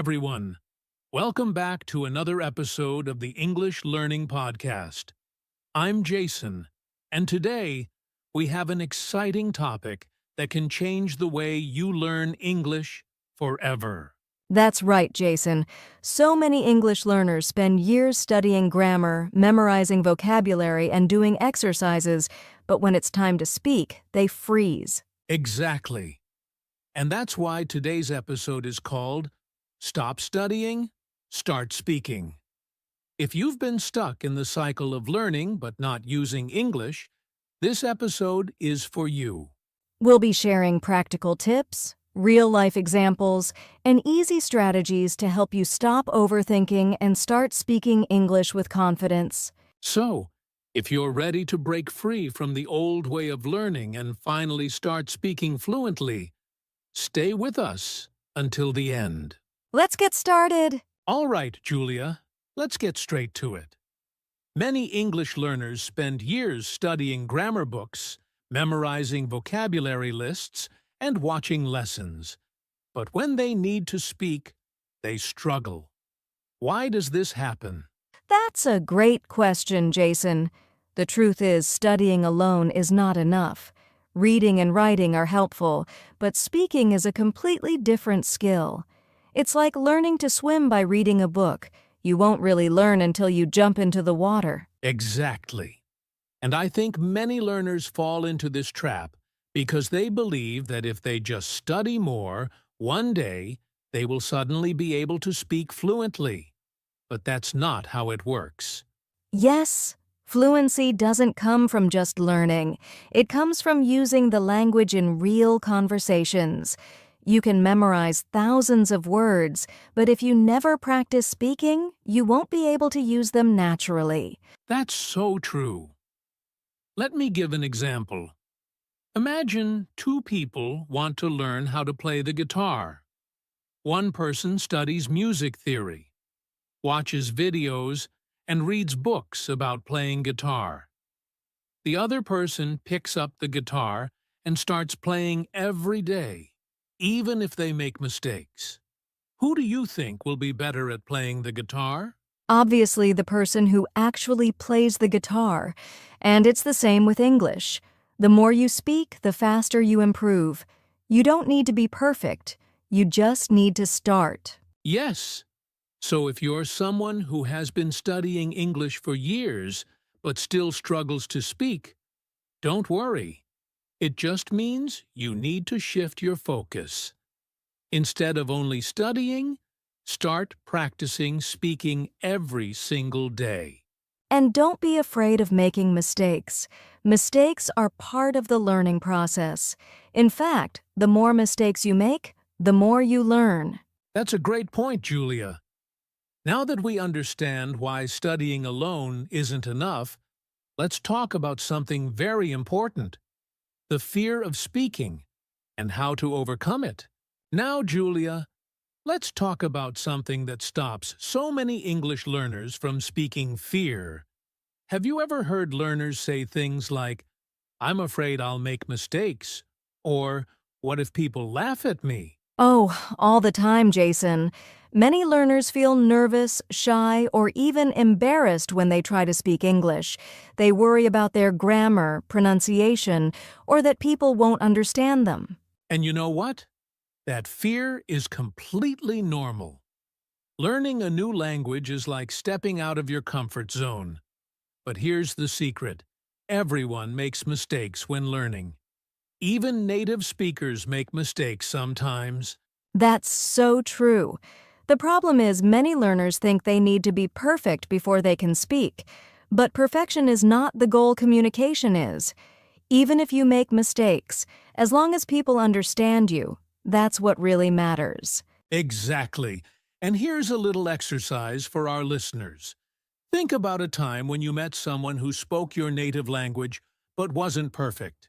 everyone. Welcome back to another episode of the English Learning Podcast. I'm Jason, and today we have an exciting topic that can change the way you learn English forever. That's right, Jason. So many English learners spend years studying grammar, memorizing vocabulary, and doing exercises, but when it's time to speak, they freeze. Exactly. And that's why today's episode is called Stop Studying, Start Speaking. If you've been stuck in the cycle of learning but not using English, this episode is for you. We'll be sharing practical tips, real-life examples, and easy strategies to help you stop overthinking and start speaking English with confidence. So, if you're ready to break free from the old way of learning and finally start speaking fluently, stay with us until the end. Let's get started. All right, Julia, let's get straight to it. Many English learners spend years studying grammar books, memorizing vocabulary lists, and watching lessons. But when they need to speak, they struggle. Why does this happen? That's a great question, Jason. The truth is, studying alone is not enough. Reading and writing are helpful, but speaking is a completely different skill. It's like learning to swim by reading a book. You won't really learn until you jump into the water. Exactly. And I think many learners fall into this trap because they believe that if they just study more, one day they will suddenly be able to speak fluently. But that's not how it works. Yes, fluency doesn't come from just learning. It comes from using the language in real conversations. You can memorize thousands of words, but if you never practice speaking, you won't be able to use them naturally. That's so true. Let me give an example. Imagine two people want to learn how to play the guitar. One person studies music theory, watches videos, and reads books about playing guitar. The other person picks up the guitar and starts playing every day, even if they make mistakes. Who do you think will be better at playing the guitar? Obviously, the person who actually plays the guitar. And it's the same with English. The more you speak, the faster you improve. You don't need to be perfect. You just need to start. Yes. So if you're someone who has been studying English for years but still struggles to speak, don't worry. It just means you need to shift your focus. Instead of only studying, start practicing speaking every single day. And don't be afraid of making mistakes. Mistakes are part of the learning process. In fact, the more mistakes you make, the more you learn. That's a great point, Julia. Now that we understand why studying alone isn't enough, let's talk about something very important: the fear of speaking and how to overcome it. Now, Julia, let's talk about something that stops so many English learners from speaking: fear. Have you ever heard learners say things like, "I'm afraid I'll make mistakes," or "What if people laugh at me?" Oh, all the time, Jason. Many learners feel nervous, shy, or even embarrassed when they try to speak English. They worry about their grammar, pronunciation, or that people won't understand them. And you know what? That fear is completely normal. Learning a new language is like stepping out of your comfort zone. But here's the secret: everyone makes mistakes when learning. Even native speakers make mistakes sometimes. That's so true. The problem is many learners think they need to be perfect before they can speak. But perfection is not the goal. Communication is. Even if you make mistakes, as long as people understand you, that's what really matters. Exactly. And here's a little exercise for our listeners. Think about a time when you met someone who spoke your native language but wasn't perfect.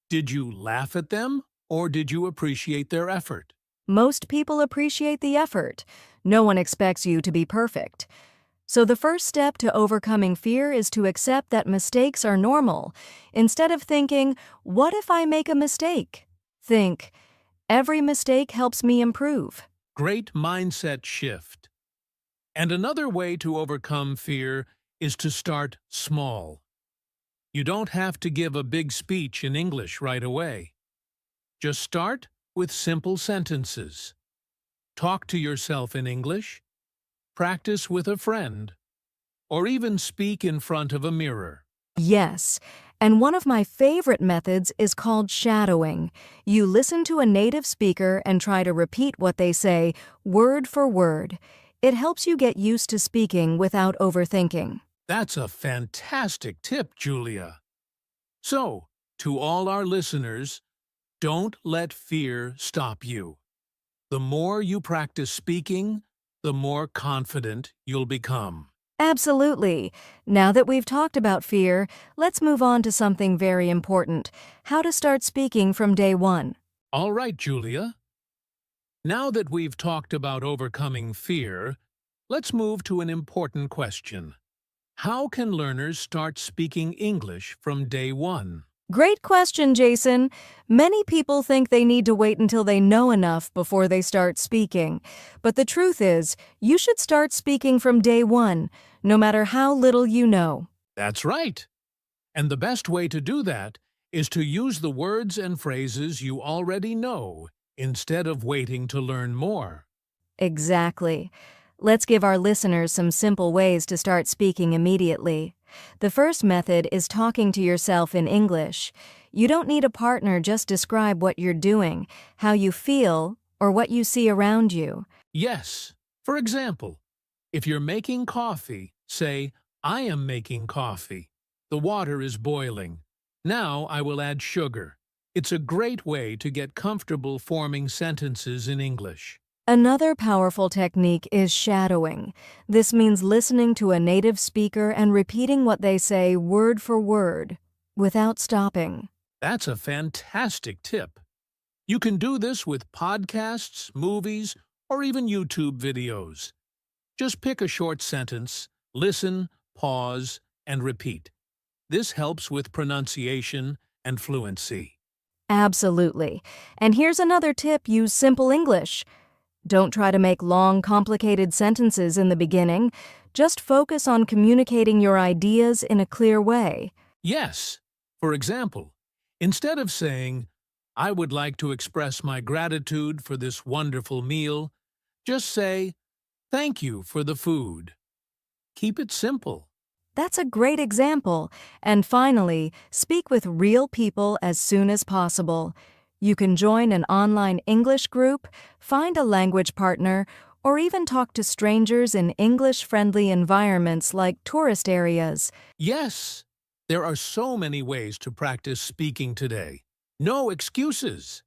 Did you laugh at them, or did you appreciate their effort? Most people appreciate the effort. No one expects you to be perfect. So the first step to overcoming fear is to accept that mistakes are normal. Instead of thinking, "What if I make a mistake?" Think, "Every mistake helps me improve." Great mindset shift. And another way to overcome fear is to start small. You don't have to give a big speech in English right away. Just start with simple sentences. Talk to yourself in English, practice with a friend, or even speak in front of a mirror. Yes, and one of my favorite methods is called shadowing. You listen to a native speaker and try to repeat what they say, word for word. It helps you get used to speaking without overthinking. That's a fantastic tip, Julia. So, to all our listeners, don't let fear stop you. The more you practice speaking, the more confident you'll become. Absolutely. Now that we've talked about fear, let's move on to something very important: how to start speaking from day one. All right, Julia. Now that we've talked about overcoming fear, let's move to an important question. How can learners start speaking English from day one? Great question, Jason. Many people think they need to wait until they know enough before they start speaking. But the truth is, you should start speaking from day one, no matter how little you know. That's right. And the best way to do that is to use the words and phrases you already know instead of waiting to learn more. Exactly. Let's give our listeners some simple ways to start speaking immediately. The first method is talking to yourself in English. You don't need a partner, just describe what you're doing, how you feel, or what you see around you. Yes. For example, if you're making coffee, say, I am making coffee. The water is boiling. Now I will add sugar. It's a great way to get comfortable forming sentences in English. Another powerful technique is shadowing. This means listening to a native speaker and repeating what they say word for word, without stopping. That's a fantastic tip. You can do this with podcasts, movies, or even YouTube videos. Just pick a short sentence, listen, pause, and repeat. This helps with pronunciation and fluency. Absolutely. And here's another tip: use simple English. Don't try to make long, complicated sentences in the beginning. Just focus on communicating your ideas in a clear way. Yes. For example, instead of saying, I would like to express my gratitude for this wonderful meal, just say, thank you for the food. Keep it simple. That's a great example. And finally, speak with real people as soon as possible. You can join an online English group, find a language partner, or even talk to strangers in English-friendly environments like tourist areas. Yes, there are so many ways to practice speaking today. No excuses.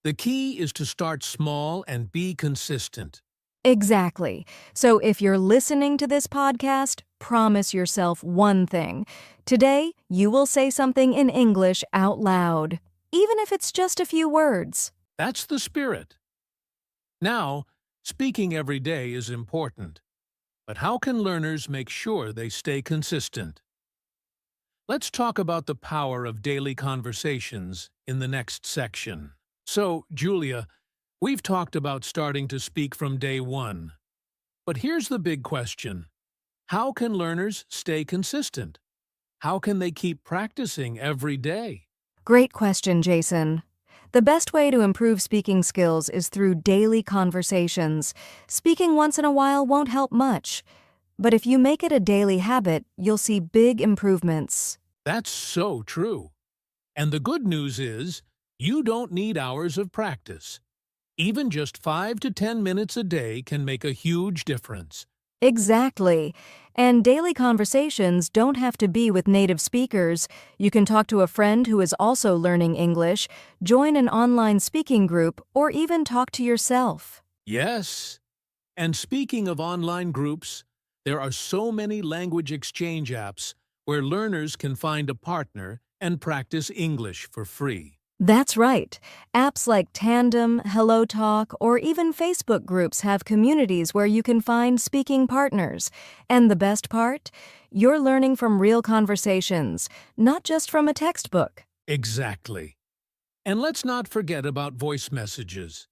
The key is to start small and be consistent. Exactly. So if you're listening to this podcast, promise yourself one thing. Today, you will say something in English out loud, even if it's just a few words. That's the spirit. Now, speaking every day is important. But how can learners make sure they stay consistent? Let's talk about the power of daily conversations in the next section. So, Julia, we've talked about starting to speak from day one. But here's the big question. How can learners stay consistent? How can they keep practicing every day? Great question, Jason. The best way to improve speaking skills is through daily conversations. Speaking once in a while won't help much. But if you make it a daily habit, you'll see big improvements. That's so true. And the good news is, you don't need hours of practice. Even just 5 to 10 minutes a day can make a huge difference. Exactly. And daily conversations don't have to be with native speakers. You can talk to a friend who is also learning English, join an online speaking group, or even talk to yourself. Yes. And speaking of online groups, there are so many language exchange apps where learners can find a partner and practice English for free. That's right. Apps like Tandem, HelloTalk, or even Facebook groups have communities where you can find speaking partners. And the best part? You're learning from real conversations, not just from a textbook. Exactly. And let's not forget about voice messages.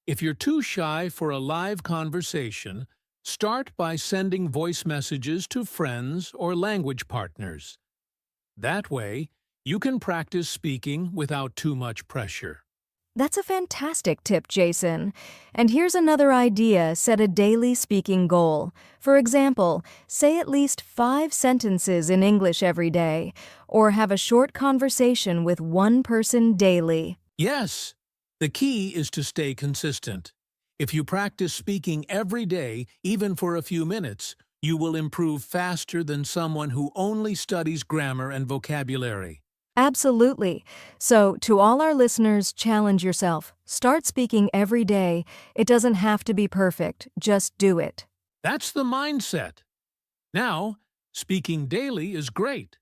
If you're too shy for a live conversation, start by sending voice messages to friends or language partners. That way, you can practice speaking without too much pressure. That's a fantastic tip, Jason. And here's another idea: set a daily speaking goal. For example, say at least 5 sentences in English every day, or have a short conversation with one person daily. Yes, the key is to stay consistent. If you practice speaking every day, even for a few minutes, you will improve faster than someone who only studies grammar and vocabulary. Absolutely. So, to all our listeners, challenge yourself. Start speaking every day. It doesn't have to be perfect, just do it. That's the mindset. Now, speaking daily is great,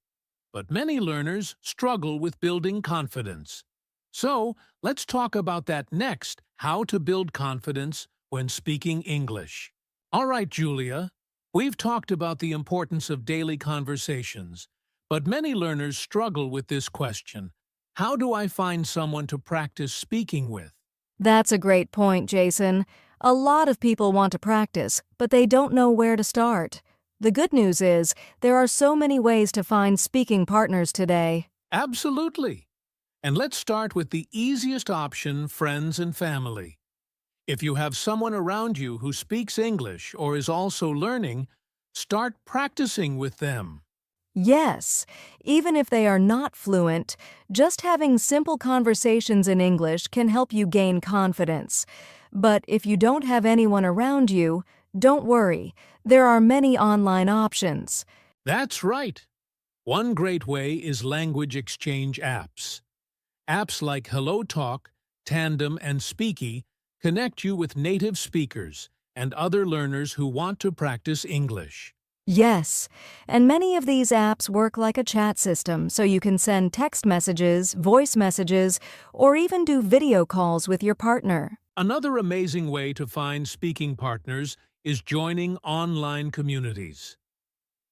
but many learners struggle with building confidence. So, let's talk about that next: how to build confidence when speaking English. All right, Julia, we've talked about the importance of daily conversations, but many learners struggle with this question: how do I find someone to practice speaking with? That's a great point, Jason. A lot of people want to practice, but they don't know where to start. The good news is, there are so many ways to find speaking partners today. Absolutely. And let's start with the easiest option: friends and family. If you have someone around you who speaks English or is also learning, start practicing with them. Yes, even if they are not fluent, just having simple conversations in English can help you gain confidence. But if you don't have anyone around you, don't worry. There are many online options. That's right. One great way is language exchange apps. Apps like HelloTalk, Tandem, and Speaky connect you with native speakers and other learners who want to practice English. Yes, and many of these apps work like a chat system, so you can send text messages, voice messages, or even do video calls with your partner. Another amazing way to find speaking partners is joining online communities.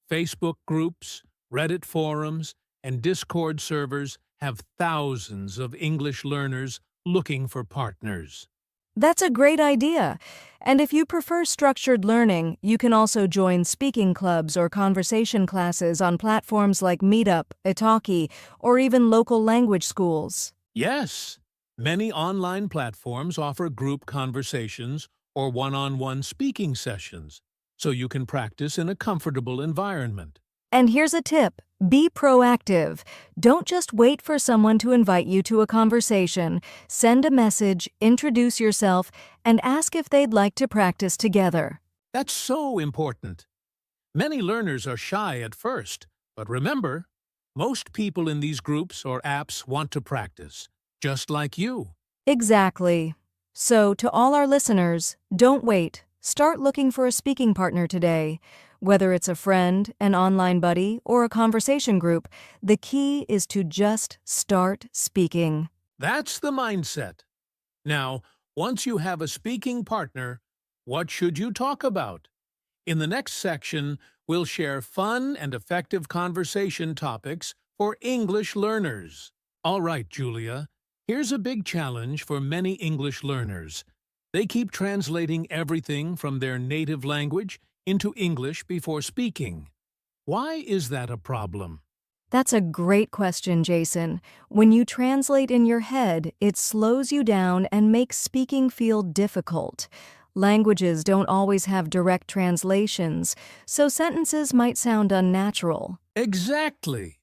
Facebook groups, Reddit forums, and Discord servers have thousands of English learners looking for partners. That's a great idea. And if you prefer structured learning, you can also join speaking clubs or conversation classes on platforms like Meetup, Italki, or even local language schools. Yes, many online platforms offer group conversations or one-on-one speaking sessions, so you can practice in a comfortable environment. And here's a tip: be proactive. Don't just wait for someone to invite you to a conversation. Send a message, introduce yourself, and ask if they'd like to practice together. That's so important. Many learners are shy at first, but remember, most people in these groups or apps want to practice, just like you. Exactly. So, to all our listeners, don't wait. Start looking for a speaking partner today. Whether it's a friend, an online buddy, or a conversation group, the key is to just start speaking. That's the mindset. Now, once you have a speaking partner, what should you talk about? In the next section, we'll share fun and effective conversation topics for English learners. All right, Julia, here's a big challenge for many English learners. They keep translating everything from their native language into English before speaking. Why is that a problem? That's a great question, Jason. When you translate in your head, it slows you down and makes speaking feel difficult. Languages don't always have direct translations, so sentences might sound unnatural. Exactly.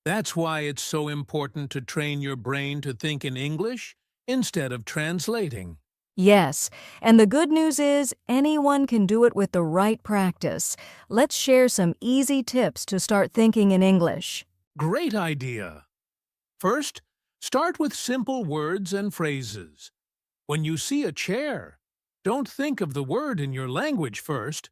That's why it's so important to train your brain to think in English instead of translating. Yes, and the good news is anyone can do it with the right practice. Let's share some easy tips to start thinking in English. Great idea! First, start with simple words and phrases. When you see a chair, don't think of the word in your language first.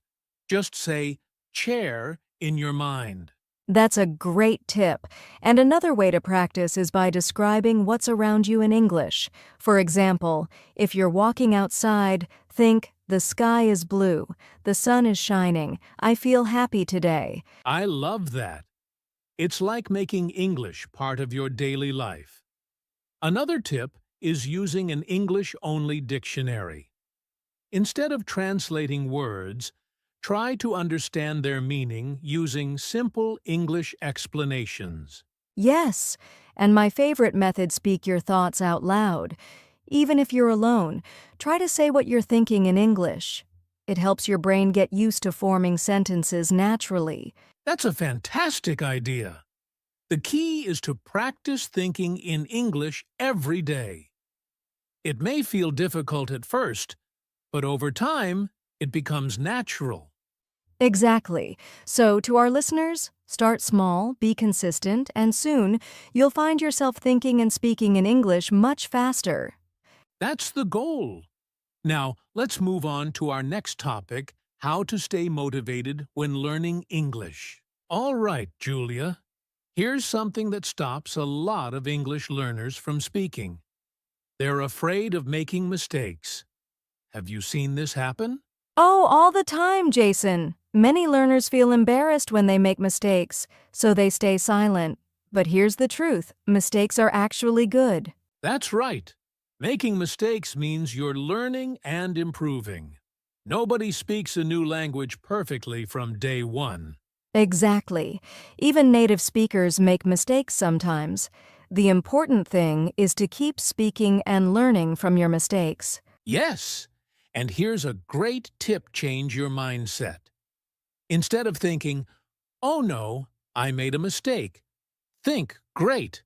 Just say chair in your mind. That's a great tip. And another way to practice is by describing what's around you in English. For example, if you're walking outside, think, "The sky is blue, the sun is shining, I feel happy today." I love that. It's like making English part of your daily life. Another tip is using an English-only dictionary. Instead of translating words, try to understand their meaning using simple English explanations. Yes, and my favorite method, speak your thoughts out loud. Even if you're alone, try to say what you're thinking in English. It helps your brain get used to forming sentences naturally. That's a fantastic idea. The key is to practice thinking in English every day. It may feel difficult at first, but over time, it becomes natural. Exactly. So, to our listeners, start small, be consistent, and soon you'll find yourself thinking and speaking in English much faster. That's the goal. Now, let's move on to our next topic, how to stay motivated when learning English. All right, Julia. Here's something that stops a lot of English learners from speaking. They're afraid of making mistakes. Have you seen this happen? Oh, all the time, Jason. Many learners feel embarrassed when they make mistakes, so they stay silent. But here's the truth, mistakes are actually good. That's right. Making mistakes means you're learning and improving. Nobody speaks a new language perfectly from day one. Exactly. Even native speakers make mistakes sometimes. The important thing is to keep speaking and learning from your mistakes. Yes, and here's a great tip: change your mindset. Instead of thinking, "Oh no, I made a mistake," think, "Great,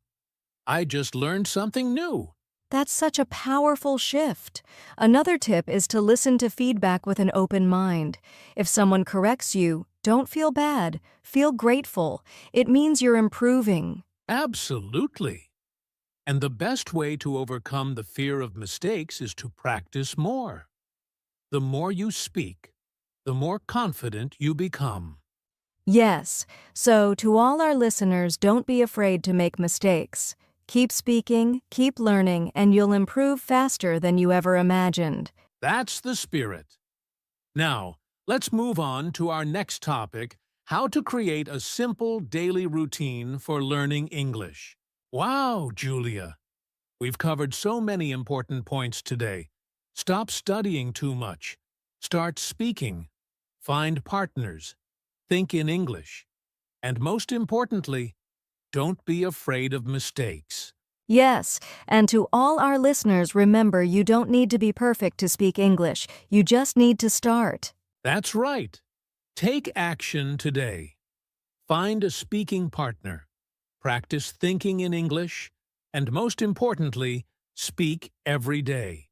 I just learned something new." That's such a powerful shift. Another tip is to listen to feedback with an open mind. If someone corrects you, don't feel bad. Feel grateful. It means you're improving. Absolutely. And the best way to overcome the fear of mistakes is to practice more. The more you speak, the more confident you become. Yes, so to all our listeners, don't be afraid to make mistakes. Keep speaking, keep learning, and you'll improve faster than you ever imagined. That's the spirit. Now, let's move on to our next topic, how to create a simple daily routine for learning English. Wow, Julia! We've covered so many important points today. Stop studying too much. Start speaking. Find partners. Think in English. And most importantly, don't be afraid of mistakes. Yes, and to all our listeners, remember you don't need to be perfect to speak English. You just need to start. That's right. Take action today. Find a speaking partner. Practice thinking in English. And most importantly, speak every day.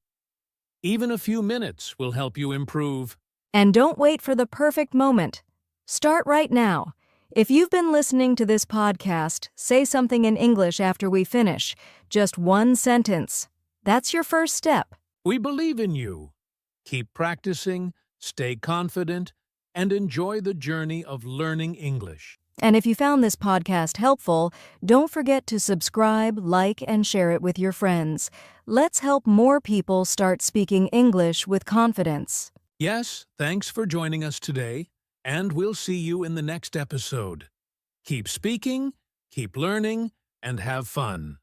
Even a few minutes will help you improve. And don't wait for the perfect moment. Start right now. If you've been listening to this podcast, say something in English after we finish. Just one sentence. That's your first step. We believe in you. Keep practicing, stay confident, and enjoy the journey of learning English. And if you found this podcast helpful, don't forget to subscribe, like, and share it with your friends. Let's help more people start speaking English with confidence. Yes, thanks for joining us today, and we'll see you in the next episode. Keep speaking, keep learning, and have fun.